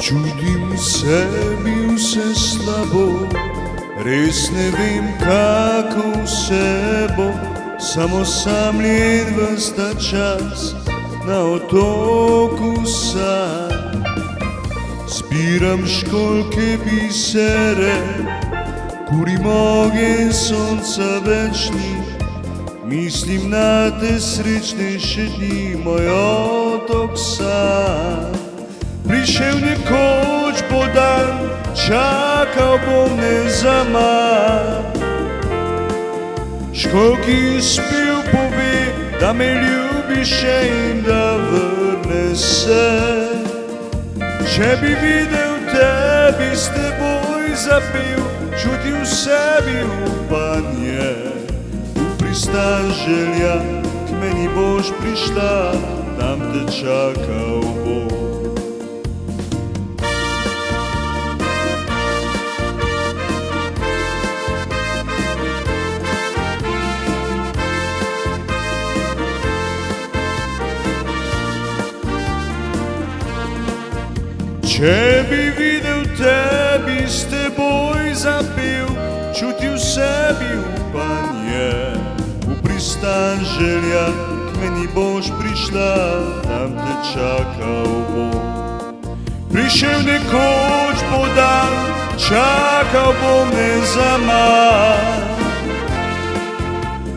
Čutim sebi vse slabo, res ne vem kako vse bo, samo samljen ves ta čas na otoku sam. Zbiram školjke bisere, kurim ogenj sonca večni, mislim na te srečnejše dni, moj otok sam. Prišel nekoč bo dan, čakal bom ne zaman. Školjki spev pove, da me ljubiš in da vrne se. Če bi videl te, bi s teboj zapel, čutil v sebi upanje. V pristan želja, k meni boš prišla, tam te čakal bom. Če bi videl te, bi s teboj zapel, čutil v sebi upanje. V pristan želja, k meni boš prišla, tam te čakal bom. Prišel nekoč bo dan, čakal bom ne zaman.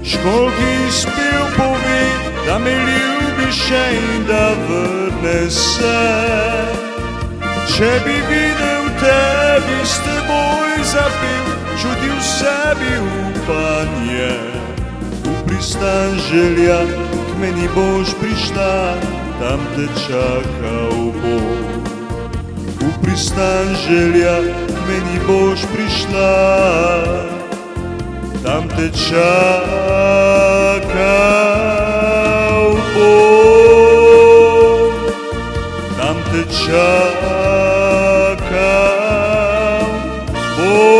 Školjki spev pove, da me ljubiš in da vrne se. Če bi videl te, bi s teboj zapel, čutil v sebi upanje. V pristan želja, k meni boš prišla, tam te čakal bom. V pristan želja, k meni boš prišla, tam te čakal bom. Tam te čakal bom.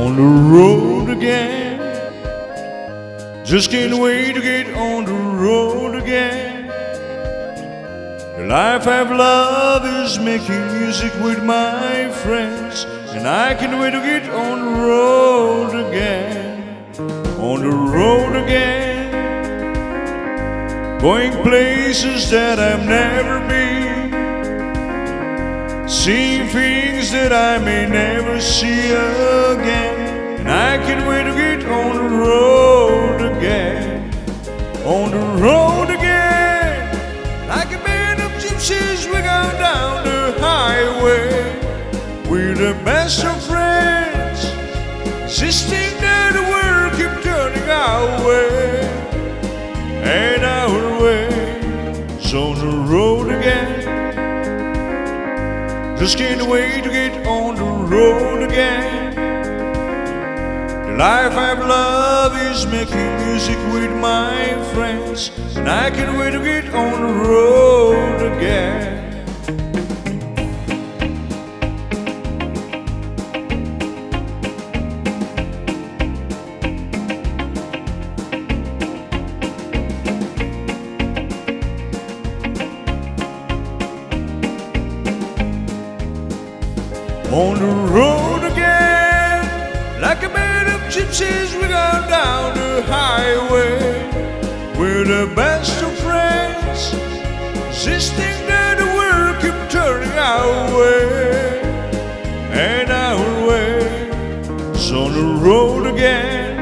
On the road again, just can't wait to get on the road again. The life I've loved is making music with my friends, and I can't wait to get on the road again. On the road again, going places that I've never been, seeing things that I may never see again. And I can't wait to get on the road again. On the road again, like a band of gypsies, we go down the highway. We're the best of friends, insisting that the world keep turning our way. And our way is on the road again. Just can't wait to get on the road again. The life I've loved is making music with my friends, and I can't wait to get on the road again. On the road again, like a band of gypsies, we go down the highway. We're the best of friends, insisting that the world keep turning our way. And our way is on the road again.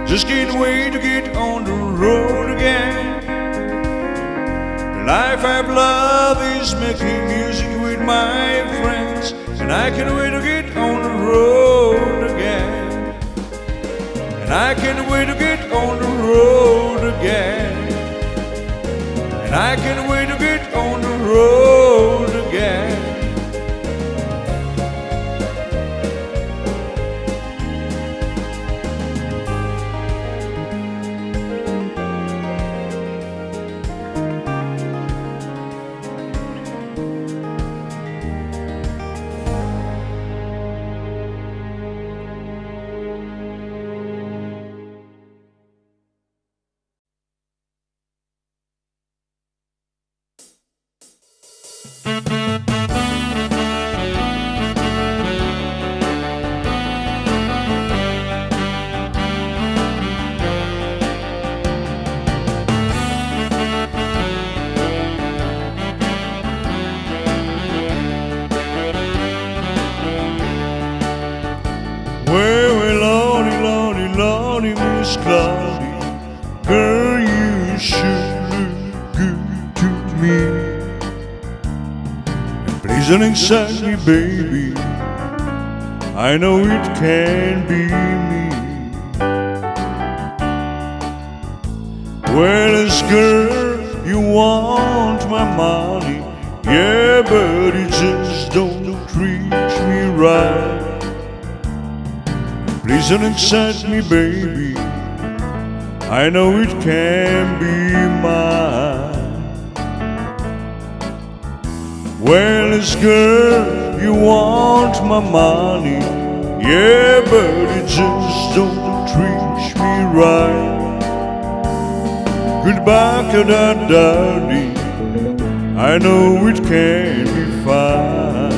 Just can't wait to get on the road again. The life I've loved is making music with my friends, and I can't wait to get on the road again. And I can't wait to get on the road again. And I can't wait to get Pleasing inside me, baby, I know it can be me. Well, as girl, you want my money, yeah, but you just don't treat me right. Please don't excite me, baby, I know it can be mine. Well, as girl, you want my money, yeah, but you just don't treat me right. Goodbye, darling, I know it can be fine.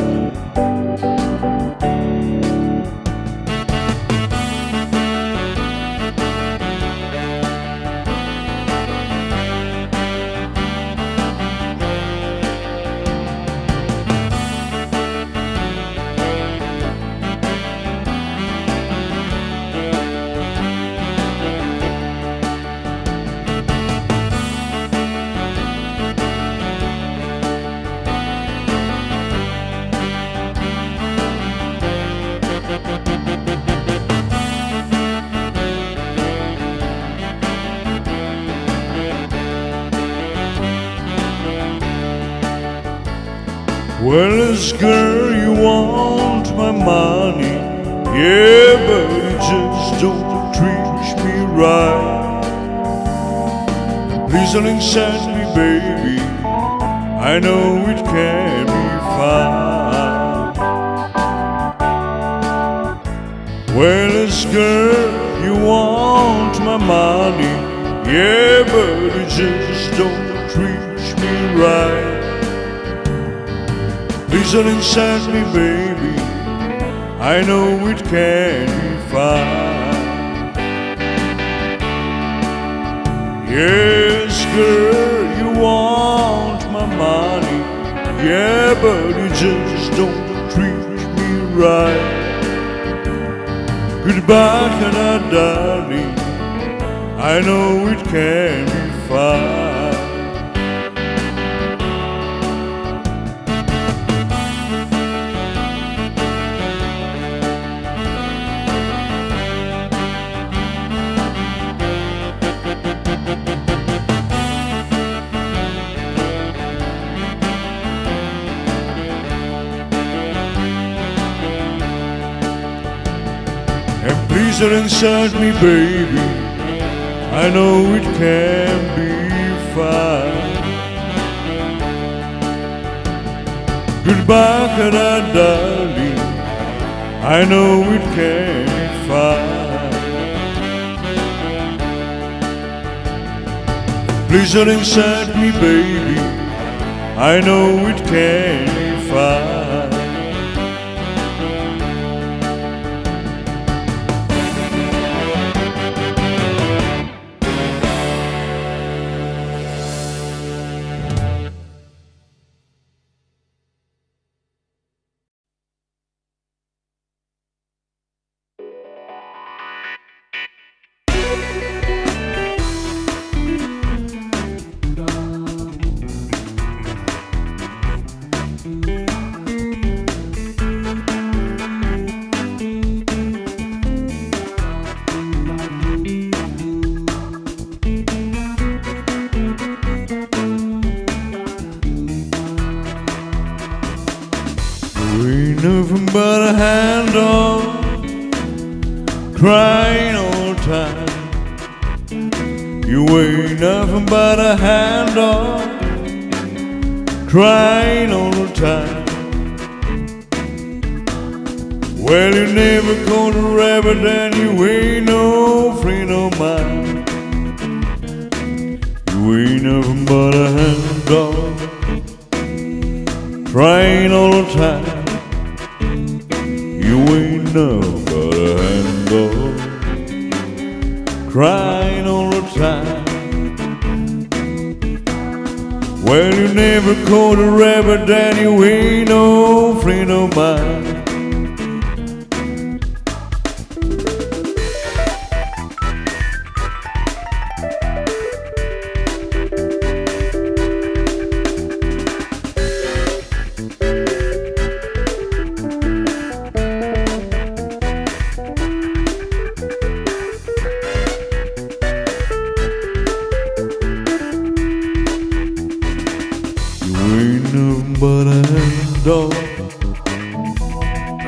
Well, as girl, you want my money, yeah, but you just don't treat me right. Please don't excite me, baby, I know it can be fine. Well, as girl, you want my money, yeah, but you just don't treat me right. Please don't excite me, baby, I know it can be fine. Yes, girl, you want my money, yeah, but you just don't treat me right. Goodbye, darling, I know it can be fine. And please don't excite me, baby, I know it can be fine. Goodbye, darling, I know it can be fine. Please don't excite me, baby, I know it can be fine. Nothing but a hand on, crying all the time. You ain't nothing but a hand on, crying all the time. Well, you never caught a rabbit and you ain't no friend of mine. You ain't nothing but a hand on, crying all the time. You ain't nothing but a hand dog, crying all the time. Well, you never caught a rabbit and you ain't no friend of mine.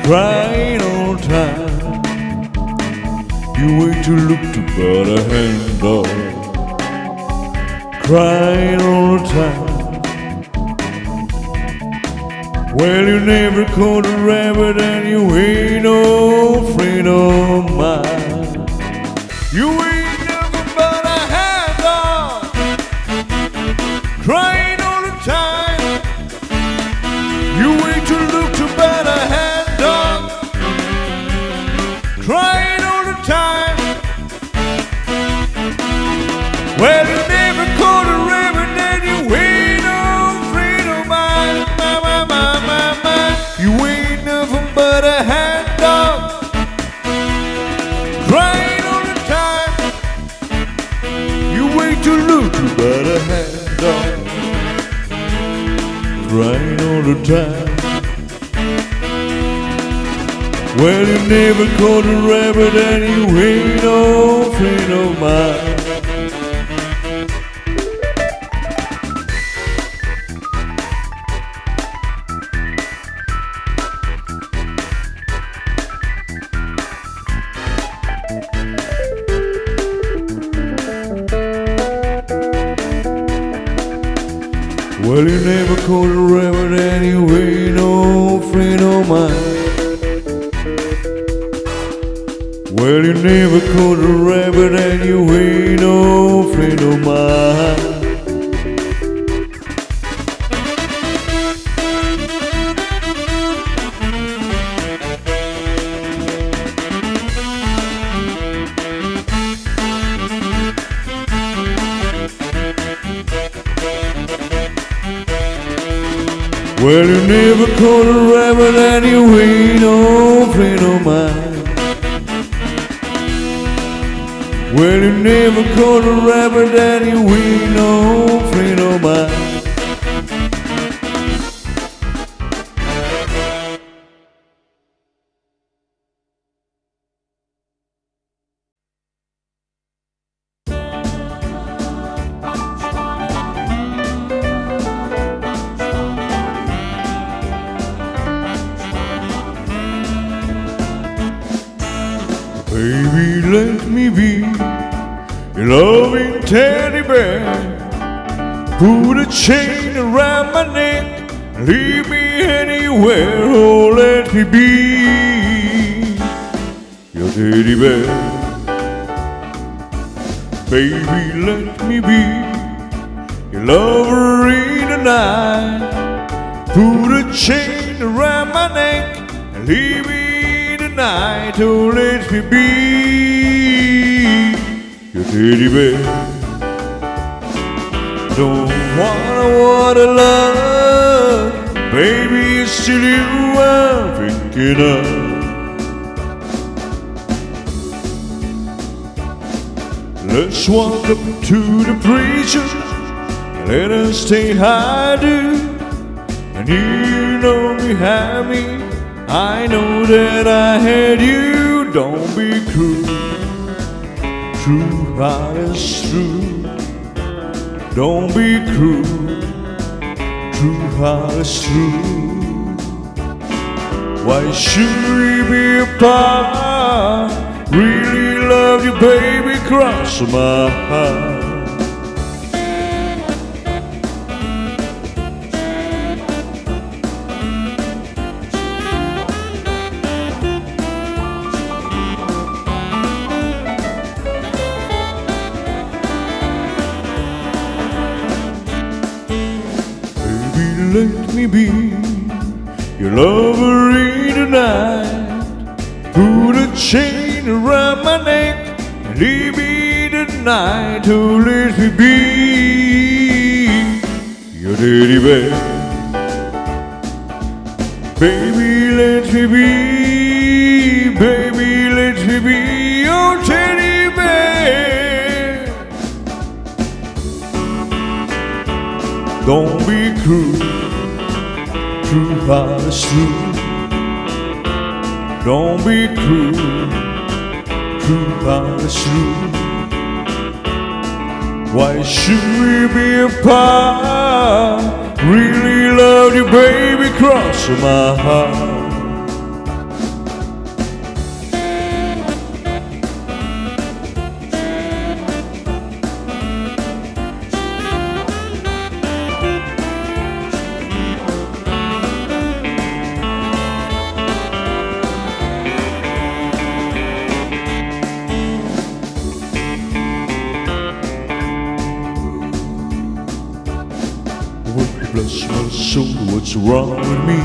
crying all the time. You wait to look to but a hand dog, crying all the time. Well, you never caught a rabbit and you ain't no friend of mine. You ain't never but a hand dog, crying all the time. You wait to look to but a hand dog, crying all the time. Well, you never caught a rabbit and you ain't no friend of mine. You ain't nothing but a hand dog, crying all the time. You wait to look but a hand dog, crying all the time. Well, you never caught a rabbit and you ain't no friend of mine. Well, you never caught a rabbit and you ain't no friend of mine. Well, you never caught a rabbit and you ain't no friend of mine. Well, you never caught a rabbit and you ain't no friend of mine. Well, you never caught a rabbit and you ain't no friend of mine. Baby, let me be your loving teddy bear. Put a chain around my neck, leave me anywhere. Oh, let me be your teddy bear. Baby, let me be your lover in the night. Put a chain around my neck, leave me night, oh let me be your teddy bear. Don't wanna love, baby, it's still you I'm thinking of. Let's walk up to the preacher, let us say hi, dude. And you know me, have me, I know that I had you. Don't be cruel, true heart is true. Don't be cruel, true heart is true. Why should we be apart? Really love you, baby, cross my heart. Let me be your lover in the night. Put a chain around my neck and leave me tonight. Oh, let me be your teddy bear. Baby, let me be, baby, let me be your teddy bear. Don't be cruel, true heart is true. Don't be cruel, true heart is true. Why should we be apart? Really love you, baby, cross my heart. bless my soul, what's wrong with me?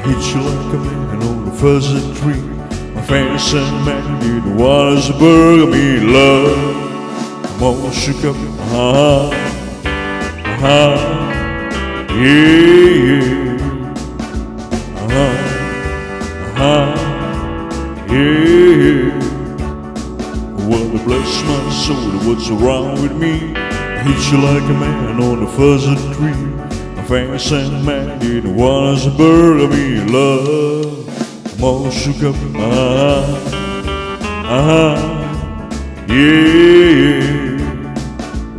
Hit you like a man on a fuzzy tree. My fancy man did was burger me love. I'm all shook up, yeah. Yeah. Well, bless my soul, what's wrong with me? Hit you like a man on a fuzzy tree. My fancy man didn't want to burn me love. I'm all shook up, yeah.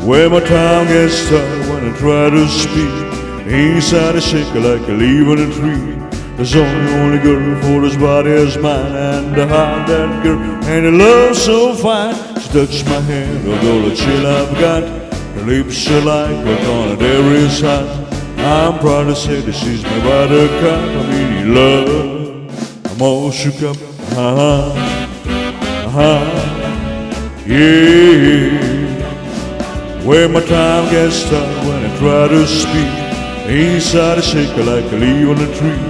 Where my tongue gets tired when I try to speak. Inside I shake like a leaf on a tree. There's only girl for this body is mine. And I have that girl and her love so fine. She touched my hand with all the chill I've got. Her lips are like a Canary sun. I'm proud to say that she's my buttercup. I mean love. I'm all shook up, yeah. Where my time gets tired when I try to speak. Inside I shake like a leaf on a tree.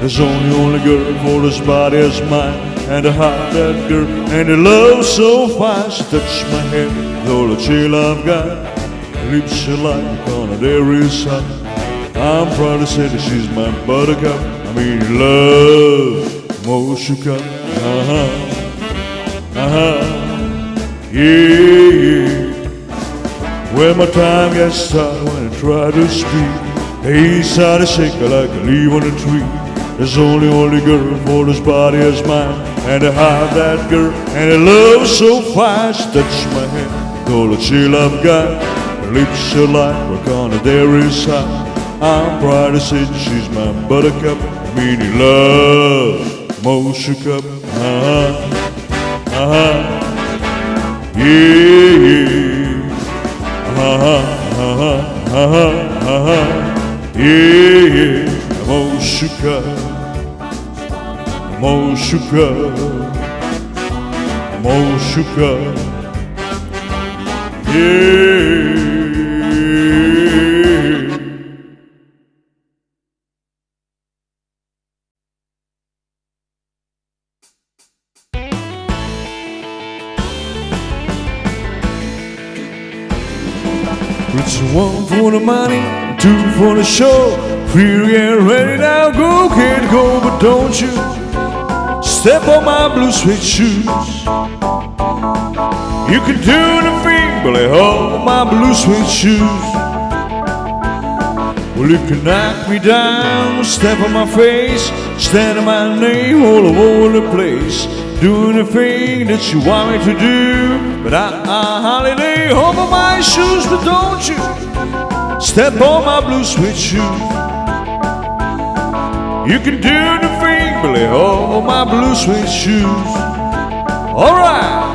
There's only girl for this body is mine. And I have that girl and her love so fine. She touched my head with all the chill I've got. Her lips are like a Canary sun. I'm proud to say that she's my buttercup. I mean love. I'm all shook up, yeah. Where my time gets tired when I try to speak. Inside I shake like a leaf on a tree. There's only girl for this body is mine. And I have that girl and her love so fine. She touched my hand with all the chill I've got. Her lips are like a Canary sun. I'm proud to say that she's my buttercup. Meaning love, I'm all shook up, yeah. I'm all shook up, I'm all shook up, I'm all shook up, yeah. It's one for the money, two for the show. Free to get ready now, go, can't go, but don't you step on my blue suede shoes. You can do the thing, but I hold my blue suede shoes. Well, you can knock me down, step on my face, stand on my name all over the place. Doing the thing that you want me to do, but I holiday over my shoes, but don't you step on my blue suede shoes. You can do the thing, but lay over my blue suede shoes. All right.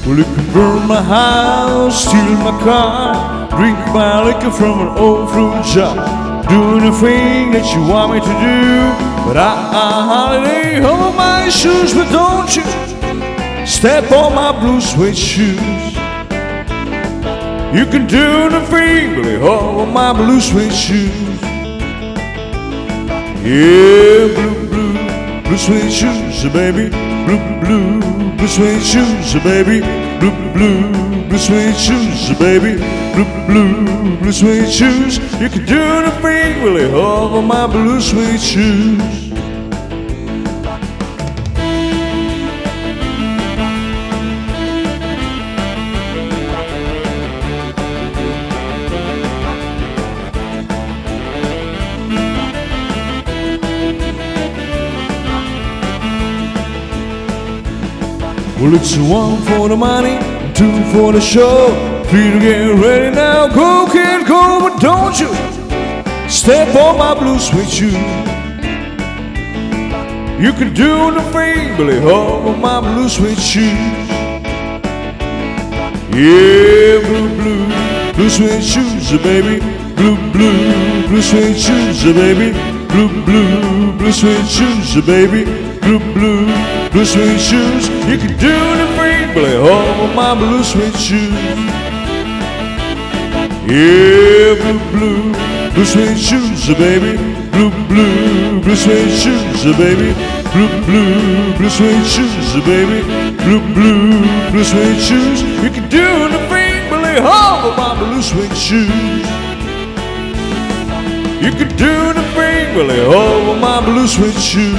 Well, you can burn my house, steal my car, drink my liquor from an old fruit jar. Doing the thing that you want me to do, but I holiday over my shoes, but don't you step on my blue suede shoes. You can do the thing, but lay over my blue suede shoes. Yeah, blue suede shoes, baby. Blue suede shoes, baby. Blue suede shoes, baby. Blue suede shoes. You can do the thing, really, over my blue suede shoes. Well, it's one for the money, two for the show. Free to get ready now, go, can't go, but don't you step on my blue suede shoes. You can do the thing, but lay over my blue suede shoes. Yeah, blue blue suede shoes, baby. Blue, blue, blue suede shoes, baby. Blue, blue, blue suede shoes, baby. Blue, blue, blue suede shoes. You can do anything but lay hold of my blue suede shoes. Yeah, blue, blue, blue suede shoes, baby. Blue, blue, blue suede shoes, baby. Blue, blue, blue suede shoes, baby. Blue, blue, blue suede shoes. You can do anything but lay hold of my blue suede shoes. You can do anything but lay hold of my blue suede shoes.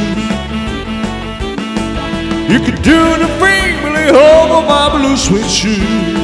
You can do anything but lay hold of my blue suede shoes.